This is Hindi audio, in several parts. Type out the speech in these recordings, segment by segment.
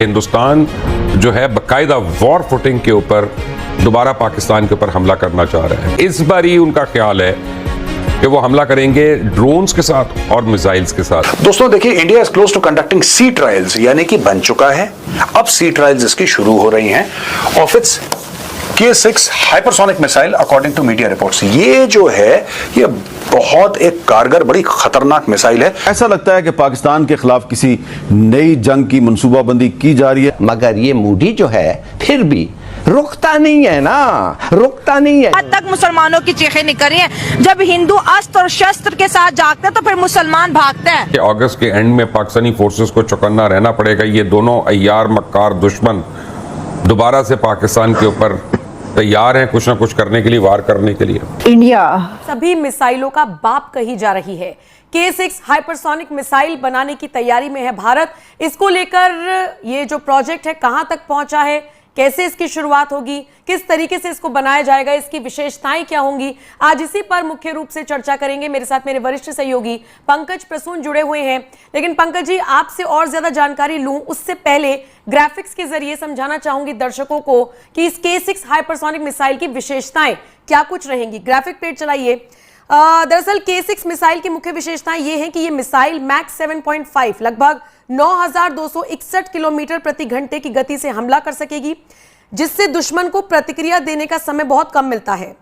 हिंदुस्तान जो है बाकायदा वॉर फुटिंग के ऊपर दोबारा पाकिस्तान के ऊपर हमला करना चाह रहा है। इस बार ही उनका ख्याल है कि वो हमला करेंगे ड्रोन्स के साथ और मिसाइल्स के साथ। दोस्तों देखिए, India is close to conducting sea trials, यानी कि बन चुका है। अब सी ट्रायल्स इसकी शुरू हो रही हैं of its K6 hypersonic missile according to media reports. ये जो है ये बहुत एक कारगर, बड़ी खतरनाक मिसाइल है। ऐसा लगता है कि पाकिस्तान के खिलाफ किसी नई जंग की मंसूबाबंदी की जा रही है, मगर ये मूडी जो है फिर भी रुकता नहीं है ना, रुकता नहीं है। आज तक मुसलमानों की चीखें निकल रही हैं। जब हिंदू अस्त्र और शस्त्र के साथ जागते हैं तो फिर मुसलमान भागते हैं। कि अगस्त के एंड में पाकिस्तानी फोर्सेस को चौकन्ना रहना पड़ेगा। ये दोनों अय्यार मक्कार दुश्मन दोबारा से पाकिस्तान के ऊपर तैयार हैं कुछ ना कुछ करने के लिए, वार करने के लिए। इंडिया सभी मिसाइलों का बाप कही जा रही है। K6 हाइपरसोनिक मिसाइल बनाने की तैयारी में है भारत। इसको लेकर ये जो प्रोजेक्ट है कहां तक पहुंचा है, कैसे इसकी शुरुआत होगी, किस तरीके से इसको बनाया जाएगा, इसकी विशेषताएं क्या होंगी, आज इसी पर मुख्य रूप से चर्चा करेंगे। मेरे साथ मेरे वरिष्ठ सहयोगी पंकज प्रसून जुड़े हुए हैं। लेकिन पंकज जी, आपसे और ज्यादा जानकारी लूं उससे पहले ग्राफिक्स के जरिए समझाना चाहूंगी दर्शकों को कि इस K6 हाइपरसोनिक मिसाइल की विशेषताएं क्या कुछ रहेंगी। ग्राफिक पेज चलाइए। दरअसल K6 मिसाइल की मुख्य विशेषताएं ये हैं कि ये मिसाइल मैक 7.5 लगभग 9,261 किलोमीटर प्रति घंटे की गति से हमला कर सकेगी, जिससे दुश्मन को प्रतिक्रिया देने का समय बहुत कम मिलता है।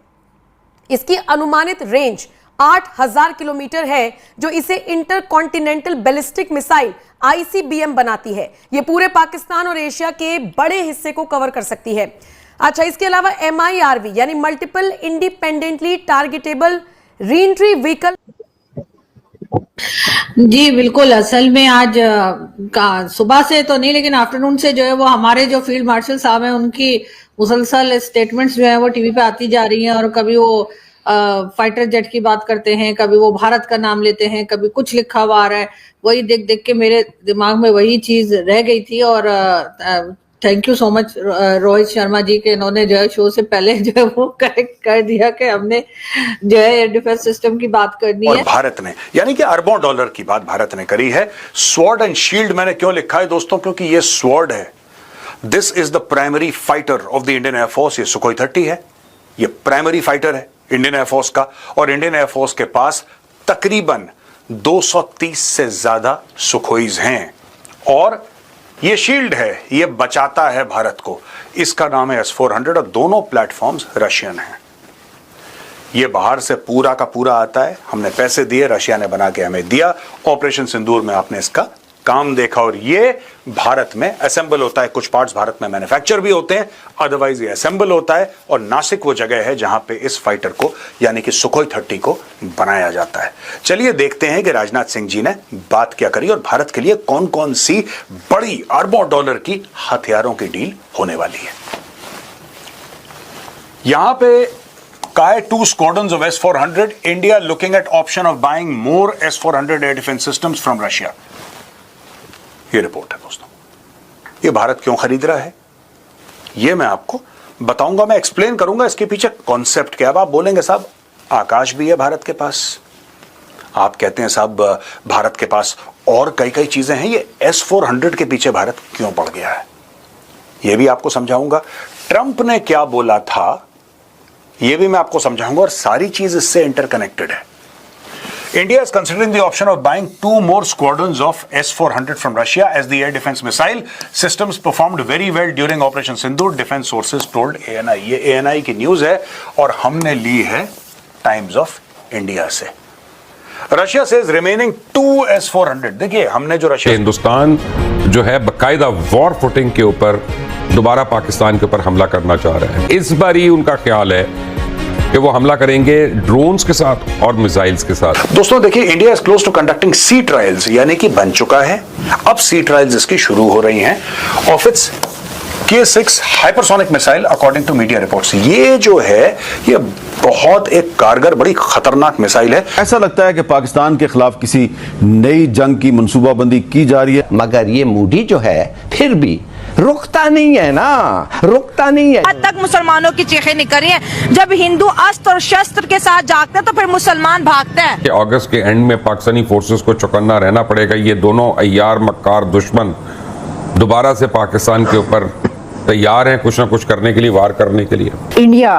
इसकी अनुमानित रेंज 8,000 किलोमीटर है, जो इसे इंटरकॉन्टिनेंटल बैलिस्टिक मिसाइल ICBM बनाती है। ये पूरे पाकिस्तान और एशिया के बड़े हिस्से को कवर कर सकती है। अच्छा, इसके अलावा MIRV यानी multiple independently targetable reentry vehicle. जी बिल्कुल, असल में आज सुबह से तो नहीं लेकिन आफ्टरनून से जो है वो हमारे जो फील्ड मार्शल साहब हैं उनकी मुसलसल स्टेटमेंट्स जो है वो टीवी पे आती जा रही हैं। और कभी वो फाइटर जेट की बात करते हैं, कभी वो भारत का नाम लेते हैं, कभी कुछ लिखा हुआ आ रहा है। वही देख देख के मेरे दिमाग में वही चीज रह गई थी। और thank you so much Rohit Sharma ji के, इन्होंने जो है शो से पहले जो है वो करेक्ट कर दिया कि हमने जो है एयर डिफेंस सिस्टम की बात करनी है। और भारत ने, यानी कि अरबों डॉलर की बात भारत ने करी है। स्वॉर्ड एंड शील्ड मैंने क्यों लिखा है दोस्तों, क्योंकि ये स्वॉर्ड है। This is the primary fighter of the Indian air force. ये सुखोई 30 है, ये प्राइमरी फाइटर है इंडियन एयरफोर्स का। और इंडियन एयरफोर्स के पास तकरीबन 230 से ज्यादा सुखोईज हैं। और ये शील्ड है, ये बचाता है भारत को। इसका नाम है S-400 और दोनों प्लेटफॉर्म्स रशियन हैं। ये बाहर से पूरा का पूरा आता है, हमने पैसे दिए, रशिया ने बना के हमें दिया। ऑपरेशन सिंदूर में आपने इसका काम देखा। और ये भारत में असेंबल होता है, कुछ पार्ट्स भारत में मैन्युफैक्चर भी होते हैं, अदरवाइज ये असेंबल होता है। और नासिक वो जगह है जहां पे इस फाइटर को यानी कि सुखोई 30 को बनाया जाता है। चलिए देखते हैं कि राजनाथ सिंह जी ने बात क्या करी और भारत के लिए कौन कौन सी बड़ी अरबों डॉलर की हथियारों की डील होने वाली है। यहां पे Kai 2 squadrons of S-400, India looking at option of buying more S-400 air defense systems from Russia. ये रिपोर्ट है दोस्तों। ये भारत क्यों खरीद रहा है ये मैं आपको बताऊंगा, मैं एक्सप्लेन करूंगा इसके पीछे कॉन्सेप्ट क्या है। आप बोलेंगे साहब आकाश भी है भारत के पास, आप कहते हैं साहब भारत के पास और कई कई चीजें हैं, ये S-400 के पीछे भारत क्यों पड़ गया है ये भी आपको समझाऊंगा। ट्रंप ने क्या बोला था ये भी मैं आपको समझाऊंगा, और सारी चीज इससे इंटरकनेक्टेड है। India is considering the option of buying 2 more squadrons of S-400 from Russia as the air defense missile systems performed very well during Operation Sindoor, defense sources told ANI। ये ANI की न्यूज है और हमने ली है टाइम्स ऑफ इंडिया से। Russia says remaining 2 S-400। देखिए हमने जो रशिया, हिंदुस्तान जो है बाकायदा वॉर फुटिंग के ऊपर दोबारा पाकिस्तान के ऊपर हमला करना चाह रहा है। इस बार ही उनका ख्याल है कि वो हमला करेंगे ड्रोन्स के साथ और मिसाइल्स के साथ। दोस्तों देखिए, India is close to conducting sea trials, यानी कि बन चुका है। अब सी ट्रायल्स इसकी शुरू हो रही हैं of its K6 hypersonic missile according to media reports. ये जो है ये बहुत एक कारगर, बड़ी खतरनाक मिसाइल है। ऐसा लगता है कि पाकिस्तान के खिलाफ किसी नई जंग की मंसूबाबंदी की जा रही है, मगर ये मूडी जो है फिर भी रुकता नहीं है ना, रुकता नहीं है। आज तक मुसलमानों की चीखें निकल रही हैं। जब हिंदू अस्त्र और शस्त्र के साथ जागते हैं तो फिर मुसलमान भागते हैं। कि अगस्त के एंड में पाकिस्तानी फोर्सेस को चौकन्ना रहना पड़ेगा। ये दोनों अय्यार मक्कार दुश्मन दोबारा से पाकिस्तान के ऊपर तैयार हैं कुछ ना कुछ करने के लिए, वार करने के लिए? India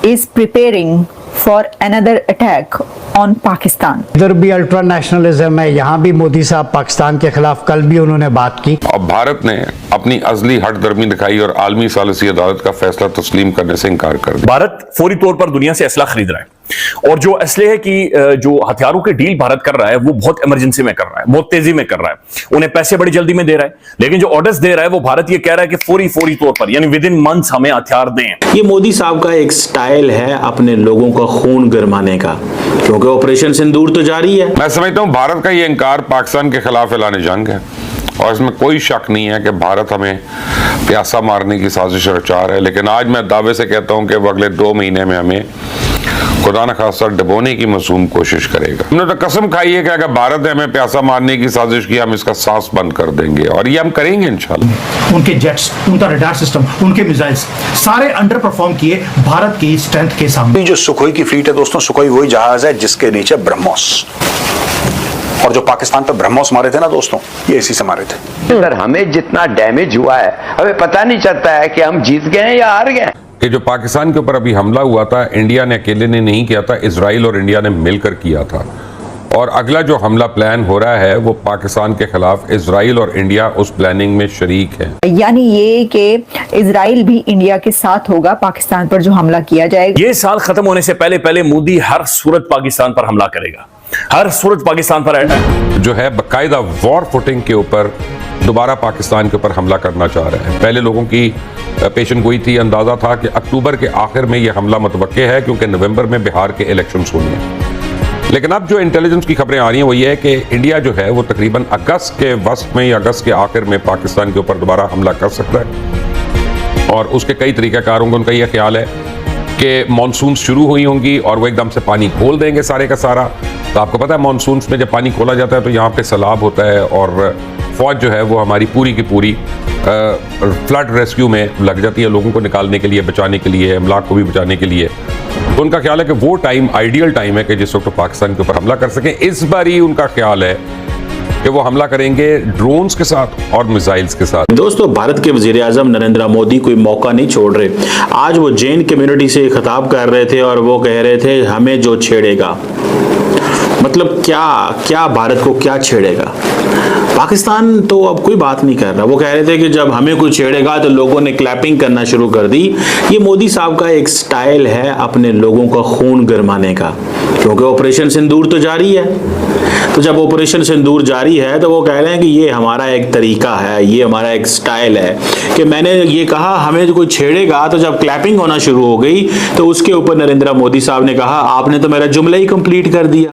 is preparing for another attack on Pakistan. इधर भी अल्ट्रा नेशनलिज्म है, यहाँ भी मोदी साहब पाकिस्तान के खिलाफ कल भी उन्होंने बात की। अब भारत ने अपनी अजली हटदर्मी दिखाई और आलमी सालिसी अदालत का फैसला तस्लीम करने से इनकार कर दिया। भारत फौरी तौर पर दुनिया से असला खरीद रहा है और जो असले है कि जो हथियारों के डील भारत कर रहा है वो बहुत इमरजेंसी में कर रहा है, बहुत तेजी में कर रहा है, उन्हें पैसे बड़ी जल्दी में दे रहा है, लेकिन जो ऑर्डर्स दे रहा है वो भारत ये कह रहा है कि फौरी तौर पर यानी विद इन मंथ्स हमें हथियार दें। ये मोदी साहब का एक स्टाइल है अपने लोगों का खून गरमाने का, क्योंकि ऑपरेशन सिंदूर तो जारी है। मैं समझता हूं भारत का ये इंकार पाकिस्तान के खिलाफ ऐलान जंग है और इसमें कोई शक नहीं है कि भारत हमें प्यासा मारने की साजिश रचा रहा है, लेकिन आज मैं दावे से कहता हूं कि वो अगले 2 महीने में हमें खुदा न खासा डबोने की मासूम कोशिश करेगा। हमने तो कसम खाई है कि अगर भारत ने हमें प्यासा मारने की साजिश की हम इसका सांस बंद कर देंगे और ये हम करेंगे इंशाल्लाह। उनके जेट्स, उनका रडार सिस्टम, उनके मिसाइल्स सारे अंडर परफॉर्म किए भारत की स्ट्रेंथ के सामने। जो सुखोई की फ्लीट है दोस्तों, सुखोई वही जहाज है जिसके नीचे ब्रह्मोस, और जो पाकिस्तान पर ब्रह्मोस मारे थे ना दोस्तों, ये इसी से मारे थे। अगर हमें जितना डैमेज हुआ है हमें पता नहीं चलता है कि हम जीत गए हैं या हार गए। कि जो पाकिस्तान के ऊपर अभी हमला हुआ था, इंडिया ने अकेले ने नहीं किया था, इजराइल और इंडिया ने मिलकर किया था, और अगला जो हमला प्लान हो रहा है वो पाकिस्तान के खिलाफ इजराइल और इंडिया उस प्लानिंग में शरीक है। यानी ये कि इजराइल भी इंडिया के साथ होगा पाकिस्तान पर जो हमला किया जाएगा। ये साल खत्म होने से पहले मोदी हर सूरत पाकिस्तान पर हमला करेगा, हर सूरत पाकिस्तान पर जो है बाकायदा वॉर फुटिंग के ऊपर दोबारा पाकिस्तान के ऊपर हमला करना चाह रहा है। पहले लोगों की पेशन गोई थी, अंदाजा था कि अक्टूबर के आखिर में यह हमला मुतवक्के है क्योंकि नवंबर में बिहार के इलेक्शंस होने हैं। लेकिन अब जो इंटेलिजेंस की खबरें आ रही हैं वो ये है कि इंडिया जो है वो तकरीबन अगस्त के वस्त में या अगस्त के आखिर में पाकिस्तान के ऊपर दोबारा हमला कर सकता है, और उसके कई तरीक़ाकार होंगे। उनका यह ख्याल है कि मानसून शुरू हुई होंगी और वो एकदम से पानी खोल देंगे सारे का सारा। तो आपको पता है मानसून में जब पानी खोला जाता है तो यहाँ पे सैलाब होता है और फौज जो है वो हमारी पूरी की पूरी फ्लड रेस्क्यू में लग जाती है, लोगों को निकालने के लिए, बचाने के लिए, अमलाक को भी बचाने के लिए। तो उनका ख्याल है कि वो टाइम आइडियल टाइम है कि जिस वक्त पाकिस्तान के ऊपर हमला कर सकें। इस बार ही उनका ख्याल है कि वो हमला करेंगे ड्रोन्स के साथ और मिसाइल्स के साथ। दोस्तों, भारत के वजीर आजम नरेंद्र मोदी कोई मौका नहीं छोड़ रहे। आज वो जैन कम्युनिटी से खिताब कर रहे थे और वो कह रहे थे हमें जो छेड़ेगा, मतलब क्या भारत को क्या छेड़ेगा। पाकिस्तान तो अब कोई बात नहीं कर रहा। वो कह रहे थे कि जब हमें कोई छेड़ेगा तो लोगों ने क्लैपिंग करना शुरू कर दी। ये मोदी साहब का एक स्टाइल है अपने लोगों का खून गरमाने का, क्योंकि ऑपरेशन सिंदूर तो जारी है। तो जब ऑपरेशन सिंदूर जारी है तो वो कह रहे हैं कि ये हमारा एक तरीका है, ये हमारा एक स्टाइल है कि मैंने ये कहा हमें जो कोई छेड़ेगा तो जब क्लैपिंग होना शुरू हो गई तो उसके ऊपर नरेंद्र मोदी साहब ने कहा आपने तो मेरा जुमला ही कंप्लीट कर दिया।